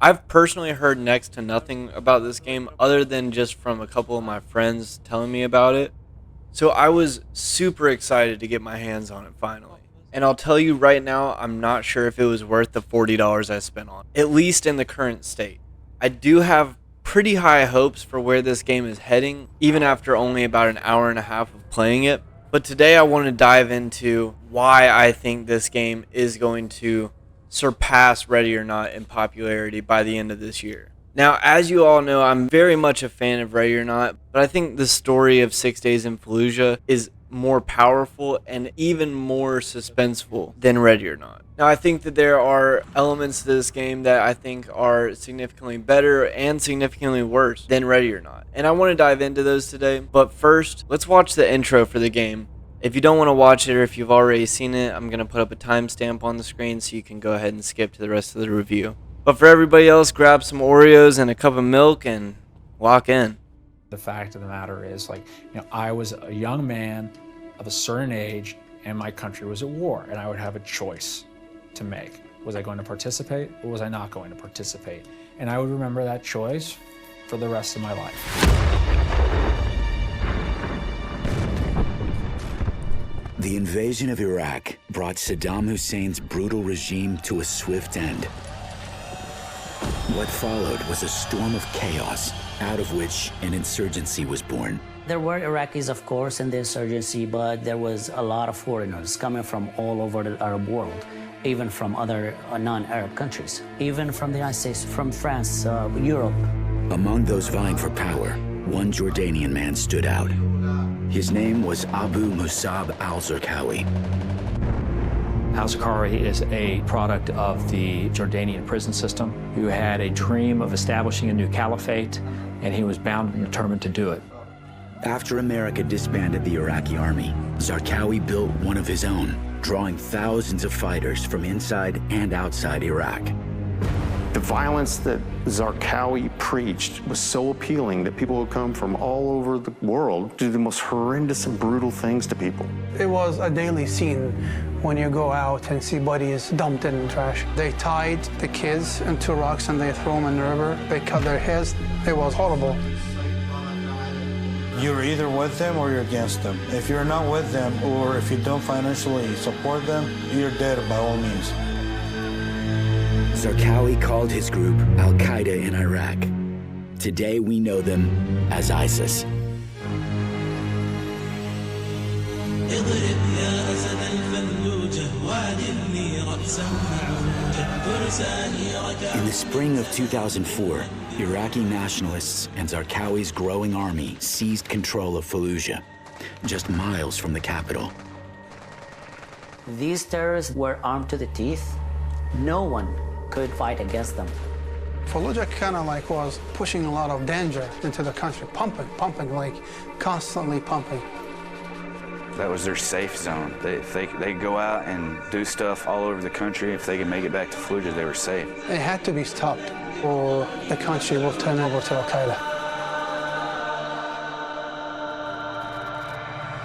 I've personally heard next to nothing about this game other than just from a couple of my friends telling me about it. So I was super excited to get my hands on it finally. And I'll tell you right now, I'm not sure if it was worth the $40 I spent on it, at least in the current state. I do have pretty high hopes for where this game is heading, even after only about an hour and a half of playing it. But today I want to dive into why I think this game is going to surpass Ready or Not in popularity by the end of this year. Now, as you all know, I'm very much a fan of Ready or Not, but I think the story of 6 Days in Fallujah is more powerful and even more suspenseful than Ready or Not. Now, I think that there are elements to this game that I think are significantly better and significantly worse than Ready or Not. And I want to dive into those today. But first, let's watch the intro for the game. If you don't want to watch it or if you've already seen it, I'm going to put up a timestamp on the screen so you can go ahead and skip to the rest of the review. But for everybody else, grab some Oreos and a cup of milk and lock in. The fact of the matter is, I was a young man of a certain age and my country was at war and I would have a choice to make. Was I going to participate or was I not going to participate? And I would remember that choice for the rest of my life. The invasion of Iraq brought Saddam Hussein's brutal regime to a swift end. What followed was a storm of chaos, out of which an insurgency was born. There were Iraqis, of course, in the insurgency, but there was a lot of foreigners coming from all over the Arab world, even from other non-Arab countries, even from the United States, from France, Europe. Among those vying for power, one Jordanian man stood out. His name was Abu Musab al-Zarqawi. Al-Zarqawi is a product of the Jordanian prison system who had a dream of establishing a new caliphate, and he was bound and determined to do it. After America disbanded the Iraqi army, Zarqawi built one of his own, drawing thousands of fighters from inside and outside Iraq. The violence that Zarqawi preached was so appealing that people would come from all over the world to do the most horrendous and brutal things to people. It was a daily scene when you go out and see bodies dumped in trash. They tied the kids into rocks and they throw them in the river. They cut their heads. It was horrible. You're either with them or you're against them. If you're not with them or if you don't financially support them, you're dead by all means. Zarqawi called his group Al-Qaeda in Iraq. Today we know them as ISIS. In the spring of 2004, Iraqi nationalists and Zarqawi's growing army seized control of Fallujah, just miles from the capital. These terrorists were armed to the teeth. No one could fight against them. Fallujah kind of was pushing a lot of danger into the country, pumping, constantly pumping. That was their safe zone. They go out and do stuff all over the country. If they could make it back to Fallujah, they were safe. It had to be stopped or the country will turn over to Al-Qaeda.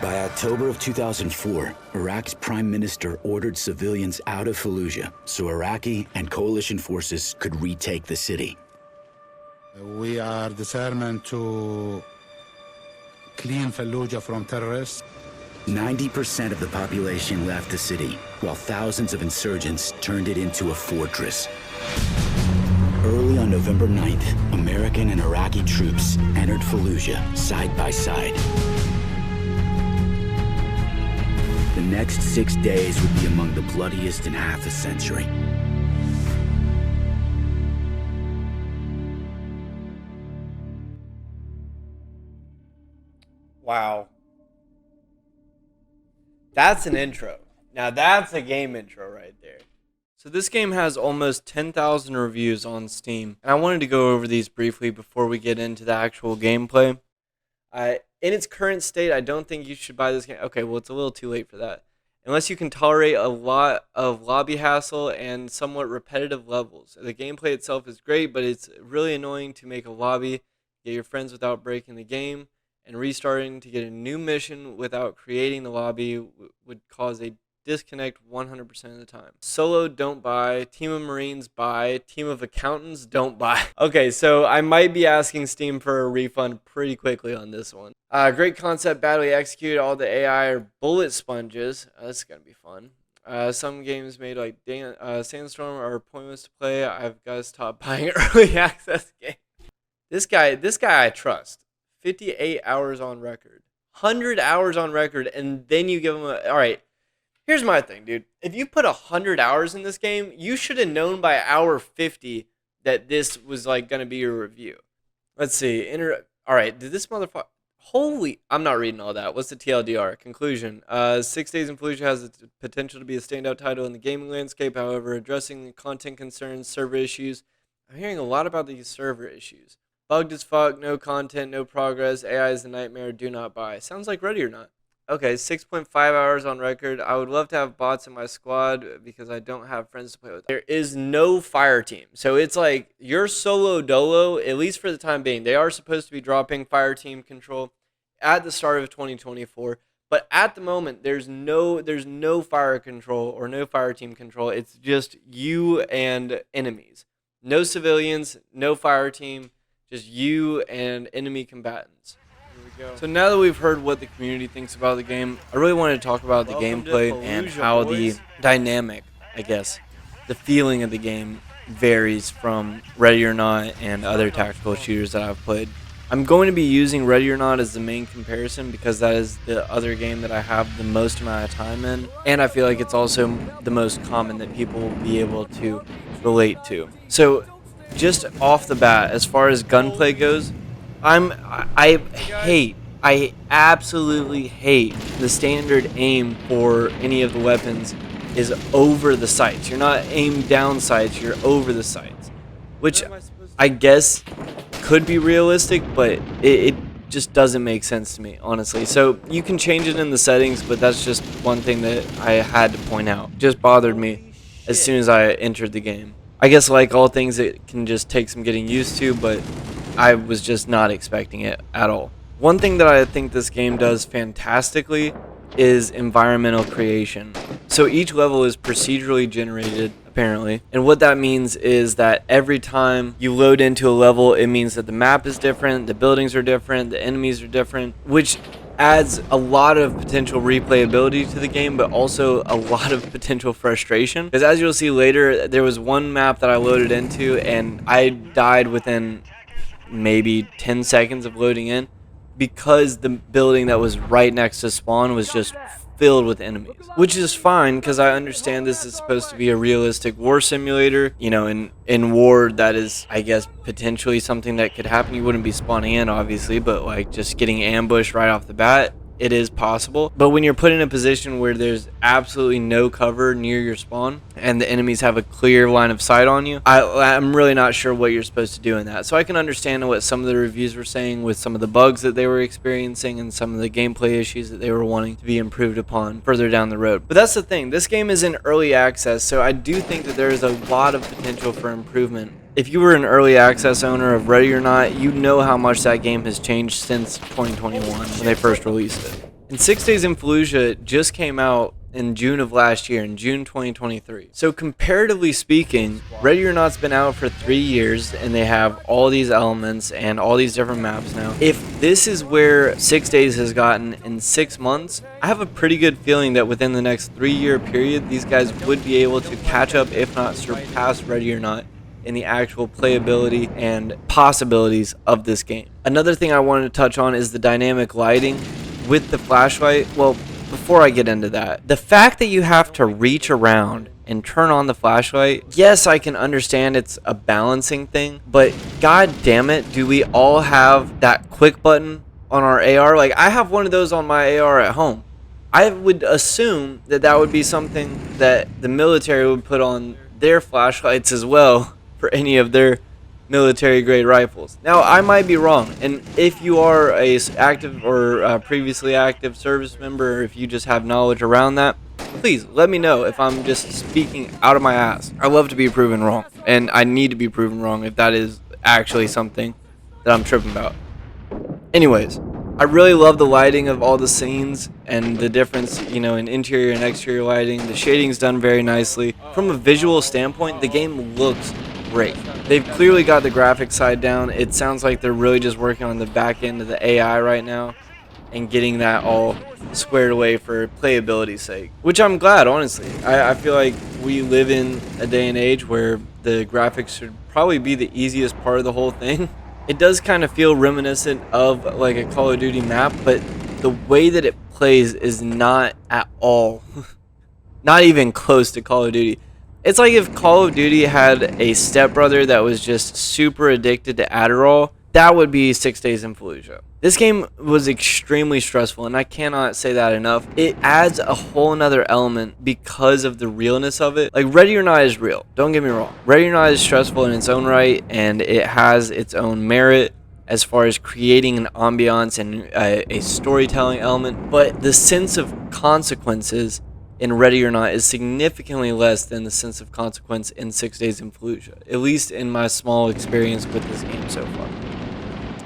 By October of 2004, Iraq's prime minister ordered civilians out of Fallujah so Iraqi and coalition forces could retake the city. We are determined to clean Fallujah from terrorists. 90% of the population left the city, while thousands of insurgents turned it into a fortress. Early on November 9th, American and Iraqi troops entered Fallujah side by side. The next 6 days would be among the bloodiest in half a century. Wow. That's an intro. Now that's a game intro right there. So this game has almost 10,000 reviews on Steam, and I wanted to go over these briefly before we get into the actual gameplay. In its current state, I don't think you should buy this game. Okay, well, it's a little too late for that. Unless you can tolerate a lot of lobby hassle and somewhat repetitive levels. The gameplay itself is great, but it's really annoying to make a lobby, get your friends without breaking the game, and restarting to get a new mission without creating the lobby would cause a disconnect 100% of the time. Solo, don't buy. Team of Marines, buy. Team of Accountants, don't buy. Okay, so I might be asking Steam for a refund pretty quickly on this one. Great concept, badly executed. All the AI are bullet sponges. That's going to be fun. Some games made like Sandstorm are pointless to play. I've got to stop buying early access games. This guy I trust. 58 hours on record. 100 hours on record, and then you give him a... Alright, here's my thing, dude. If you put 100 hours in this game, you should have known by hour 50 that this was like going to be your review. Let's see. Alright, did this motherfucker... Holy... I'm not reading all that. What's the TLDR? Conclusion. 6 Days in Fallujah has the potential to be a standout title in the gaming landscape. However, addressing the content concerns, server issues... I'm hearing a lot about these server issues. Bugged as fuck, no content, no progress, AI is a nightmare, do not buy. Sounds like Ready or Not. Okay, 6.5 hours on record. I would love to have bots in my squad because I don't have friends to play with. There is no fire team. So it's like you're solo dolo, at least for the time being. They are supposed to be dropping fire team control at the start of 2024. But at the moment, there's no fire control or no fire team control. It's just you and enemies. No civilians, no fire team. Just you and enemy combatants. Here we go. So now that we've heard what the community thinks about the game, I really wanted to talk about the gameplay and how the dynamic, I guess, the feeling of the game varies from Ready or Not and other tactical shooters that I've played. I'm going to be using Ready or Not as the main comparison because that is the other game that I have the most amount of time in, and I feel like it's also the most common that people will be able to relate to. So just off the bat, as far as gunplay goes, I absolutely hate the standard aim for any of the weapons is over the sights. You're not aimed down sights, you're over the sights, which I guess could be realistic, but it just doesn't make sense to me, honestly. So you can change it in the settings, but that's just one thing that I had to point out. It just bothered me as soon as I entered the game. I guess like all things, it can just take some getting used to, but I was just not expecting it at all. One thing that I think this game does fantastically is environmental creation. So each level is procedurally generated, apparently, and what that means is that every time you load into a level, it means that the map is different, the buildings are different, the enemies are different, which adds a lot of potential replayability to the game, but also a lot of potential frustration. Because as you'll see later, there was one map that I loaded into and I died within maybe 10 seconds of loading in because the building that was right next to spawn was just filled with enemies, which is fine because I understand this is supposed to be a realistic war simulator. You know, in war, that is, I guess, potentially something that could happen. You wouldn't be spawning in, obviously, but like just getting ambushed right off the bat, it is possible. But when you're put in a position where there's absolutely no cover near your spawn and the enemies have a clear line of sight on you, I'm really not sure what you're supposed to do in that. So I can understand what some of the reviews were saying with some of the bugs that they were experiencing and some of the gameplay issues that they were wanting to be improved upon further down the road. But that's the thing, this game is in early access, so I do think that there is a lot of potential for improvement. If you were an early access owner of Ready or Not, you know how much that game has changed since 2021 when they first released it. And 6 Days in Fallujah just came out in June of last year, in June 2023. So comparatively speaking, Ready or Not's been out for 3 years and they have all these elements and all these different maps now. If this is where 6 Days has gotten in 6 months, I have a pretty good feeling that within the next 3-year period, these guys would be able to catch up, if not surpass Ready or Not in the actual playability and possibilities of this game. Another thing I wanted to touch on is the dynamic lighting with the flashlight. Well, before I get into that, the fact that you have to reach around and turn on the flashlight, yes, I can understand it's a balancing thing, but god damn it, do we all have that quick button on our AR? Like, I have one of those on my AR at home. I would assume that that would be something that the military would put on their flashlights as well for any of their military grade rifles. Now, I might be wrong, and if you are a active or previously active service member, or if you just have knowledge around that, please let me know if I'm just speaking out of my ass. I love to be proven wrong, and I need to be proven wrong if that is actually something that I'm tripping about. Anyways, I really love the lighting of all the scenes and the difference, you know, in interior and exterior lighting. The shading's done very nicely. From a visual standpoint, the game looks great. They've clearly got the graphics side down. It sounds like they're really just working on the back end of the AI right now and getting that all squared away for playability's sake, which I'm glad, honestly. I feel like we live in a day and age where the graphics should probably be the easiest part of the whole thing. It does kind of feel reminiscent of like a Call of Duty map, but the way that it plays is not at all, not even close to Call of Duty. It's like if Call of Duty had a stepbrother that was just super addicted to Adderall, that would be 6 Days in Fallujah. This game was extremely stressful, and I cannot say that enough. It adds a whole nother element because of the realness of it. Like, Ready or Not is real. Don't get me wrong. Ready or Not is stressful in its own right, and it has its own merit as far as creating an ambiance and a storytelling element. But the sense of consequences in Ready or Not is significantly less than the sense of consequence in 6 Days in Fallujah, at least in my small experience with this game so far.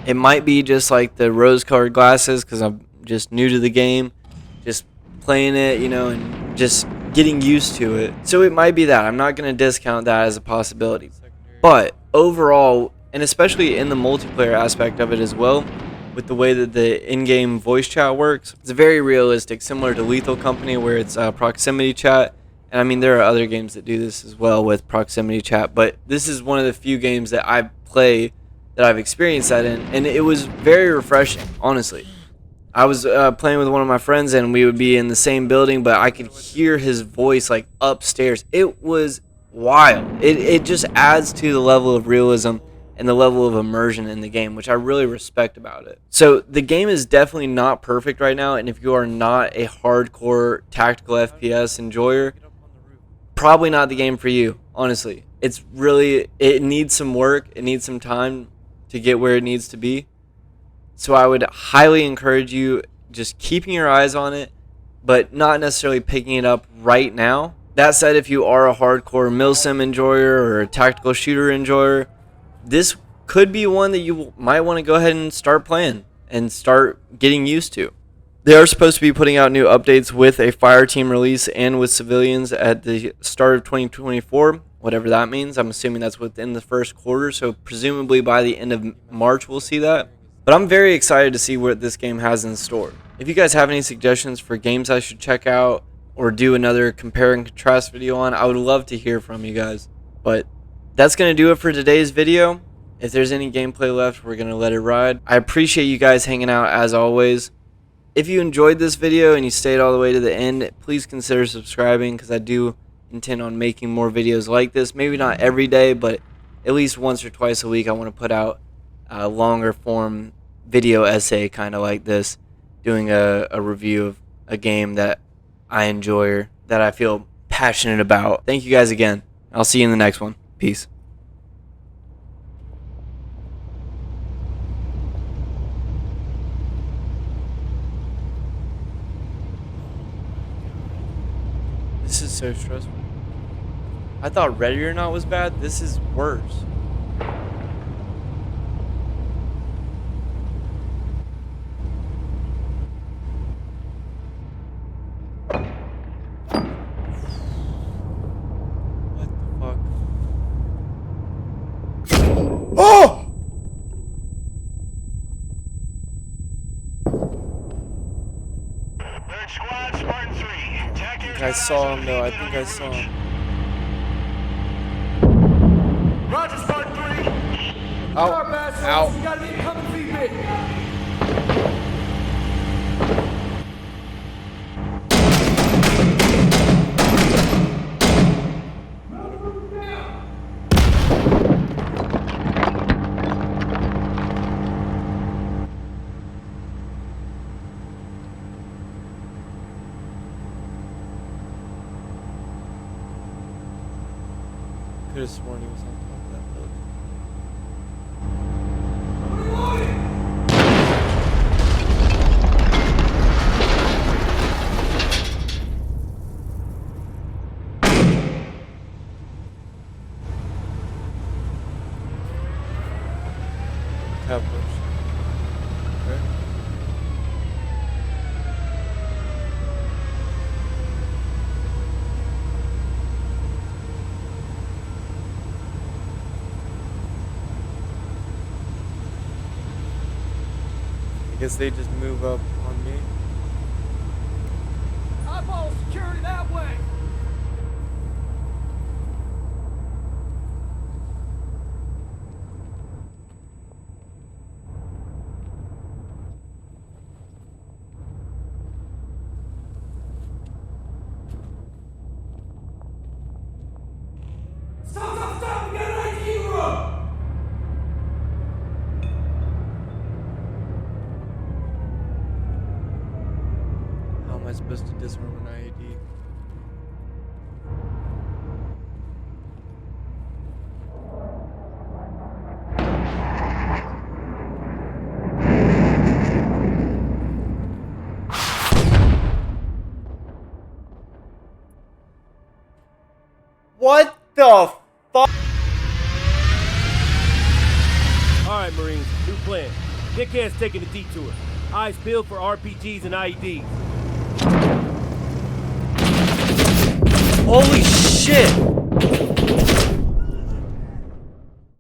It might be just like the rose-colored glasses because I'm just new to the game, just playing it, you know, and just getting used to it. So it might be that. I'm not going to discount that as a possibility. But overall, and especially in the multiplayer aspect of it as well, with the way that the in-game voice chat works, it's very realistic, similar to Lethal Company where it's proximity chat. And I mean, there are other games that do this as well with proximity chat, but this is one of the few games that I play that I've experienced that in, and it was very refreshing, honestly. I was playing with one of my friends, and we would be in the same building, but I could hear his voice like upstairs. It was wild. It just adds to the level of realism and the level of immersion in the game, which I really respect about it. So the game is definitely not perfect right now, and if you are not a hardcore tactical FPS enjoyer, probably not the game for you, honestly. It's really, it needs some work, it needs some time to get where it needs to be. So I would highly encourage you just keeping your eyes on it, but not necessarily picking it up right now. That said, if you are a hardcore milsim enjoyer or a tactical shooter enjoyer, this could be one that you might want to go ahead and start playing and start getting used to. They are supposed to be putting out new updates with a fire team release and with civilians at the start of 2024, whatever that means. I'm assuming that's within the first quarter, so presumably by the end of March we'll see that. But I'm very excited to see what this game has in store. If you guys have any suggestions for games I should check out or do another compare and contrast video on, I would love to hear from you guys. But that's going to do it for today's video. If there's any gameplay left, we're going to let it ride. I appreciate you guys hanging out as always. If you enjoyed this video and you stayed all the way to the end, please consider subscribing because I do intend on making more videos like this. Maybe not every day, but at least once or twice a week I want to put out a longer form video essay kind of like this, doing a review of a game that I enjoy or that I feel passionate about. Thank you guys again. I'll see you in the next one. Peace. This is so stressful. I thought Ready or Not was bad. This is worse. What the fuck? Oh! Squad, Spartan 3. I think I saw him though. I think I saw him. Roger, Spartan 3. Ow. Ow. You got an incoming feedback. Could have sworn he was on top of that building. Tab push. Okay. Guess they just move up on me. Eyeball security that way. Stop! We got an ID room! How am I supposed to disarm an IED? What the fuck? Alright, Marines, new plan. Dickhead's taking a detour. Eyes peeled for RPGs and IEDs. Holy shit!